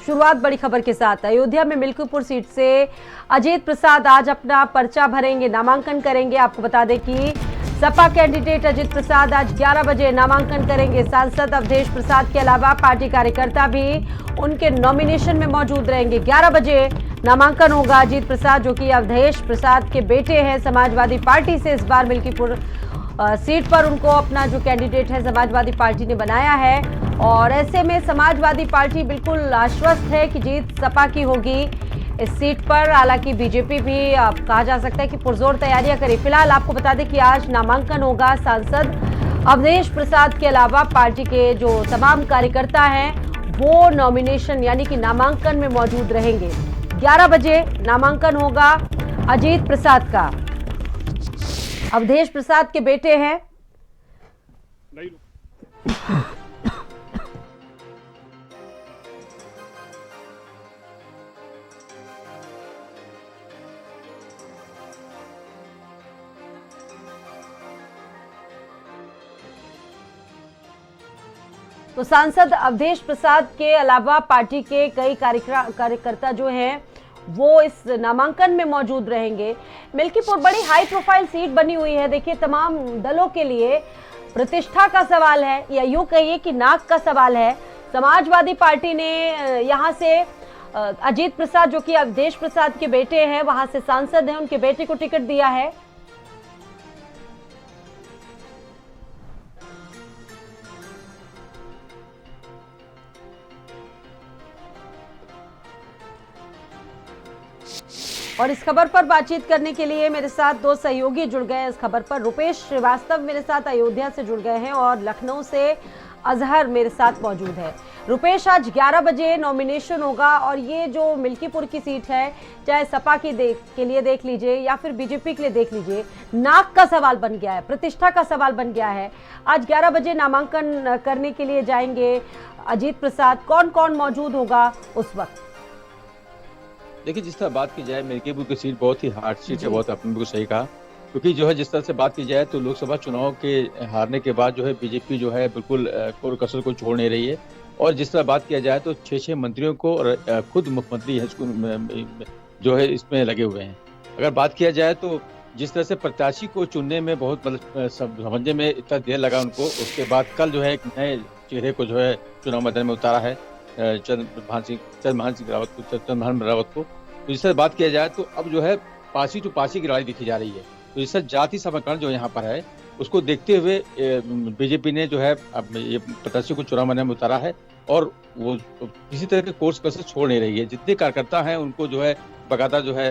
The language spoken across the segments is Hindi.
शुरुआत बड़ी खबर के साथ। अयोध्या में मिल्कीपुर सीट से अजीत प्रसाद आज अपना पर्चा भरेंगे, नामांकन करेंगे। आपको बता दें कि सपा कैंडिडेट अजीत प्रसाद आज 11 बजे नामांकन करेंगे। सांसद अवधेश प्रसाद के अलावा पार्टी कार्यकर्ता भी उनके नॉमिनेशन में मौजूद रहेंगे। 11 बजे नामांकन होगा। अजीत प्रसाद जो कि अवधेश प्रसाद के बेटे हैं, समाजवादी पार्टी से इस बार मिल्कीपुर सीट पर उनको अपना जो कैंडिडेट है समाजवादी पार्टी ने बनाया है, और ऐसे में समाजवादी पार्टी बिल्कुल आश्वस्त है कि जीत सपा की होगी इस सीट पर। हालांकि बीजेपी भी कहा जा सकता है कि पुरजोर तैयारियां करी। फिलहाल आपको बता दें कि आज नामांकन होगा। सांसद अवधेश प्रसाद के अलावा पार्टी के जो तमाम कार्यकर्ता हैं वो नॉमिनेशन यानी कि नामांकन में मौजूद रहेंगे। 11 बजे नामांकन होगा अजीत प्रसाद का। अवधेश प्रसाद के बेटे हैं। तो सांसद अवधेश प्रसाद के अलावा पार्टी के कई कार्यकर्ता जो हैं वो इस नामांकन में मौजूद रहेंगे। मिल्कीपुर बड़ी हाई प्रोफाइल सीट बनी हुई है। देखिए, तमाम दलों के लिए प्रतिष्ठा का सवाल है, या यूं कहिए कि नाक का सवाल है। समाजवादी पार्टी ने यहां से अजीत प्रसाद जो कि अवधेश प्रसाद के बेटे हैं, वहां से सांसद हैं, उनके बेटे को टिकट दिया है। और इस खबर पर बातचीत करने के लिए मेरे साथ दो सहयोगी जुड़ गए हैं। इस खबर पर रुपेश श्रीवास्तव मेरे साथ अयोध्या से जुड़ गए हैं और लखनऊ से अजहर मेरे साथ मौजूद है। रुपेश, आज 11 बजे नॉमिनेशन होगा और ये जो मिल्कीपुर की सीट है, चाहे सपा के लिए देख लीजिए या फिर बीजेपी के लिए देख लीजिए, नाक का सवाल बन गया है, प्रतिष्ठा का सवाल बन गया है। आज 11 बजे नामांकन करने के लिए जाएंगे अजीत प्रसाद। कौन कौन मौजूद होगा उस वक्त? देखिए, जिस तरह बात की जाए मिल्कीपुर की सीट बहुत ही हार्ड सीट है, बहुत आपने बिल्कुल सही कहा। क्योंकि जो है जिस तरह से बात की जाए तो लोकसभा चुनाव के हारने के बाद जो है बीजेपी जो है बिल्कुल कोई कसर को छोड़ नहीं रही है। और जिस तरह बात किया जाए तो 6 मंत्रियों को और खुद मुख्यमंत्री जो है इसमें लगे हुए हैं। अगर बात किया जाए तो जिस तरह से प्रत्याशी को चुनने में बहुत मतलब समझने में इतना देर लगा उनको, उसके बाद कल जो है एक नए चेहरे को जो है चुनाव मैदान में उतारा है, चंद्रभान रावत को। तो जिस तरह बात किया जाए तो अब जो है पासी टू पासी की लड़ाई दिखी जा रही है। तो जिस तरह जाति समीकरण जो यहाँ पर है उसको देखते हुए बीजेपी ने जो है अब ये प्रत्याशी को चुनाव मैदान में उतारा है और वो किसी तरह के कोर्स कसर छोड़ नहीं रही है। जितने कार्यकर्ता हैं उनको जो है बकायदा जो है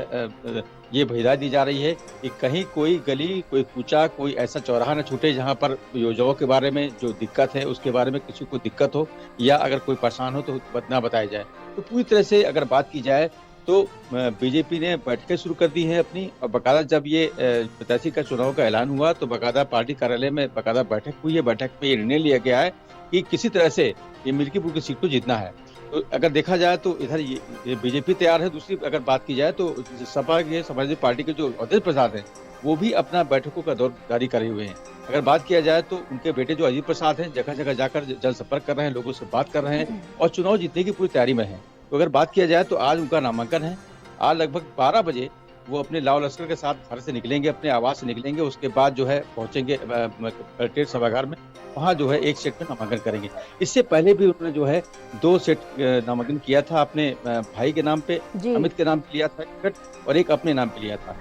ये हिदायत दी जा रही है कि कहीं कोई गली, कोई कूचा, कोई ऐसा चौराहा न छूटे जहां पर योजनाओं के बारे में जो दिक्कत है उसके बारे में किसी को दिक्कत हो या अगर कोई परेशान हो तो ना बताया जाए। तो पूरी तरह से अगर बात की जाए तो बीजेपी ने बैठकें शुरू कर दी हैं अपनी, और बकायदा जब ये प्रत्याशी का चुनाव का ऐलान हुआ तो बकायदा पार्टी कार्यालय में बकायदा बैठक हुई है। बैठक में ये निर्णय लिया गया है कि किसी तरह से ये मिल्कीपुर की सीट को जीतना है। तो अगर देखा जाए तो इधर ये बीजेपी तैयार है। दूसरी अगर बात की जाए तो सपा के समाजवादी पार्टी के जो अवधेश प्रसाद हैं वो भी अपना बैठकों का दौर जारी करे हुए हैं। अगर बात किया जाए तो उनके बेटे जो अजीत प्रसाद हैं जगह जगह जाकर जनसंपर्क कर रहे हैं, लोगों से बात कर रहे हैं और चुनाव जीतने की पूरी तैयारी में है। तो अगर बात किया जाए तो आज उनका नामांकन है। आज लगभग 12 बजे वो अपने लाव लश्कर के साथ घर से निकलेंगे, अपने आवास से निकलेंगे। उसके बाद जो है पहुंचेंगे कलेक्ट्रेट सभागार में, वहाँ जो है एक सेट में नामांकन करेंगे। इससे पहले भी उन्होंने जो है 2 सेट नामांकन किया था। अपने भाई के नाम पे, अमित के नाम पे लिया था टिकट और एक अपने नाम पे लिया था।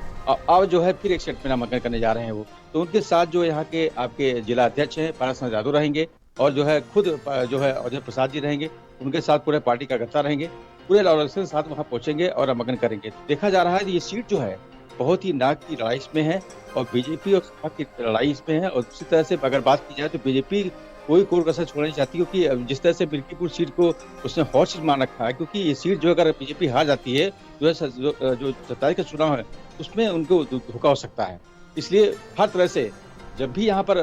अब जो है फिर एक सेट में नामांकन करने जा रहे हैं वो। तो उनके साथ जो यहाँ के आपके जिला अध्यक्ष हैं पारस यादव रहेंगे और जो है खुद जो है अवधेश प्रसाद जी रहेंगे। उनके साथ पूरे पार्टी कार्यकर्ता रहेंगे, पूरे लाहौर के साथ वहाँ पहुंचेंगे और नामांकन करेंगे। देखा जा रहा है ये सीट जो है बहुत ही नाक की लड़ाई इसमें है और बीजेपी और सपा की लड़ाई इसमें है। और दूसरी तरह से अगर बात की जाए तो बीजेपी कोई कोर कसर छोड़ना नहीं चाहती, क्योंकि जिस तरह से मिल्कीपुर सीट को उसने हॉट सीट मान रखा है। क्योंकि ये सीट जो अगर बीजेपी हार जाती है जो 27 का चुनाव है उसमें उनको धोखा हो सकता है। इसलिए हर तरह से जब भी यहाँ पर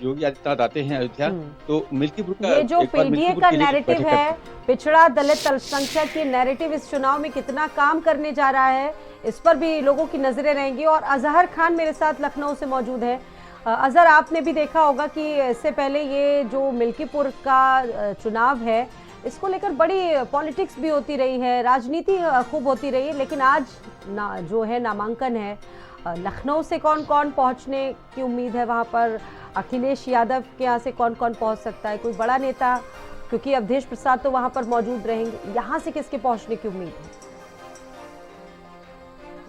योगी आदित्यनाथ आते हैं अयोध्या तो मिल्कीपुर का ये जो पीडीए का नैरेटिव है, पिछड़ा दलित अल्पसंख्यक की नैरेटिव इस चुनाव में कितना काम करने जा रहा है, इस पर भी लोगों की नजरें रहेंगी। और अजहर खान मेरे साथ लखनऊ से मौजूद है। अजहर, आपने भी देखा होगा कि इससे पहले ये जो मिल्कीपुर का चुनाव है इसको लेकर बड़ी पॉलिटिक्स भी होती रही है, राजनीति खूब होती रही है, लेकिन आज जो है नामांकन है, लखनऊ से कौन कौन पहुंचने की उम्मीद है वहां पर, अखिलेश यादव के यहाँ से कौन कौन पहुंच सकता है, कोई बड़ा नेता, क्योंकि अवधेश प्रसाद तो वहां पर मौजूद रहेंगे, यहाँ से किसके पहुंचने की उम्मीद है?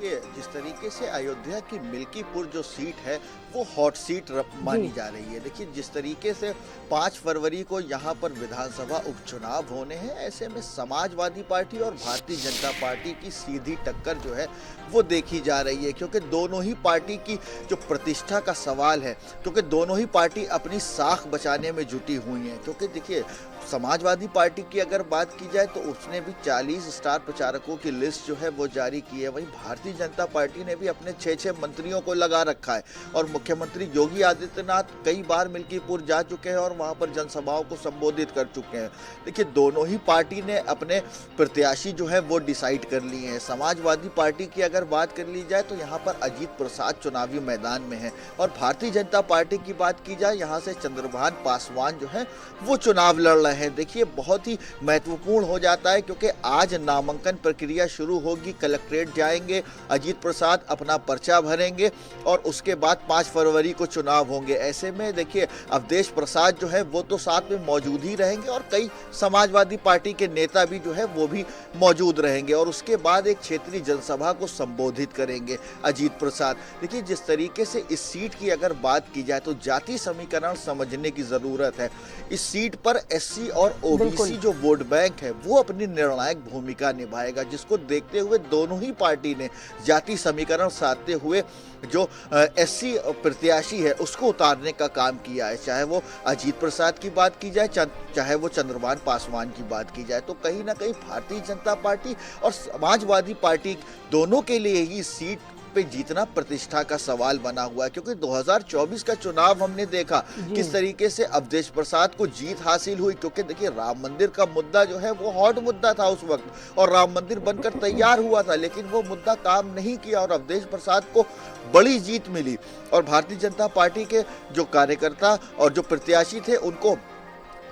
जिस तरीके से अयोध्या की मिल्कीपुर जो सीट है वो हॉट सीट मानी जा रही है। देखिए जिस तरीके से 5 फरवरी को यहाँ पर विधानसभा उपचुनाव होने हैं, ऐसे में समाजवादी पार्टी और भारतीय जनता पार्टी की सीधी टक्कर जो है वो देखी जा रही है, क्योंकि दोनों ही पार्टी की जो प्रतिष्ठा का सवाल है, क्योंकि दोनों ही पार्टी अपनी साख बचाने में जुटी हुई हैं। क्योंकि देखिए समाजवादी पार्टी की अगर बात की जाए तो उसने भी 40 स्टार प्रचारकों की लिस्ट जो है वो जारी की है। वहीं भारतीय जनता पार्टी ने भी अपने 6 मंत्रियों को लगा रखा है और मुख्यमंत्री योगी आदित्यनाथ कई बार मिल्कीपुर जा चुके हैं और वहां पर जनसभाओं को संबोधित कर चुके हैं। देखिए दोनों ही पार्टी ने अपने प्रत्याशी जो है वो डिसाइड कर लिए हैं। समाजवादी पार्टी की अगर बात कर ली जाए तो यहाँ पर अजीत प्रसाद चुनावी मैदान में है और भारतीय जनता पार्टी की बात की जाए यहाँ से चंद्रभान पासवान जो है वो चुनाव लड़ रहे हैं। देखिए बहुत ही महत्वपूर्ण हो जाता है क्योंकि आज नामांकन प्रक्रिया शुरू होगी, कलेक्ट्रेट जाएंगे, अजीत प्रसाद अपना पर्चा भरेंगे और उसके बाद 5 फरवरी को चुनाव होंगे। ऐसे में देखिए अवधेश प्रसाद जो है वो तो साथ में मौजूद ही रहेंगे और कई समाजवादी पार्टी के नेता भी जो है वो भी मौजूद रहेंगे और उसके बाद एक क्षेत्रीय जनसभा को संबोधित करेंगे अजीत प्रसाद। देखिए जिस तरीके से इस सीट की अगर बात की जाए तो जाति समीकरण समझने की जरूरत है। इस सीट पर एससी और ओबीसी जो वोट बैंक है वो अपनी निर्णायक भूमिका निभाएगा, जिसको देखते हुए दोनों ही पार्टी ने जाति समीकरण साधते हुए जो एससी प्रत्याशी है उसको उतारने का काम किया है। चाहे वो अजीत प्रसाद की बात की जाए, चाहे वो चंद्रभान पासवान की बात की जाए, तो कहीं ना कहीं भारतीय जनता पार्टी और समाजवादी पार्टी दोनों के लिए ही सीट पे जीतना प्रतिष्ठा का सवाल बना हुआ है। क्योंकि 2024 का चुनाव हमने देखा किस तरीके से अवधेश प्रसाद को जीत हासिल हुई, क्योंकि देखिए राम मंदिर का मुद्दा जो है वो हॉट मुद्दा था उस वक्त और राम मंदिर बनकर तैयार हुआ था, लेकिन वो मुद्दा काम नहीं किया और अवधेश प्रसाद को बड़ी जीत मिली और भारतीय जनता पार्टी के जो कार्यकर्ता और जो प्रत्याशी थे उनको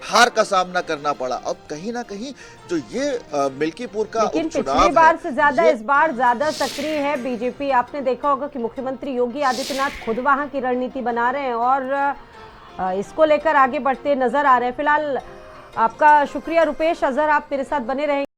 हार का सामना करना पड़ा। अब कहीं ना कहीं जो ये मिल्कीपुर का लेकिन उपचुनाव पिछली बार से ज्यादा है, इस बार ज्यादा सक्रिय है बीजेपी। आपने देखा होगा कि मुख्यमंत्री योगी आदित्यनाथ खुद वहां की रणनीति बना रहे हैं और इसको लेकर आगे बढ़ते नजर आ रहे हैं। फिलहाल आपका शुक्रिया रुपेश। अजहर आप मेरे साथ बने रहेंगे।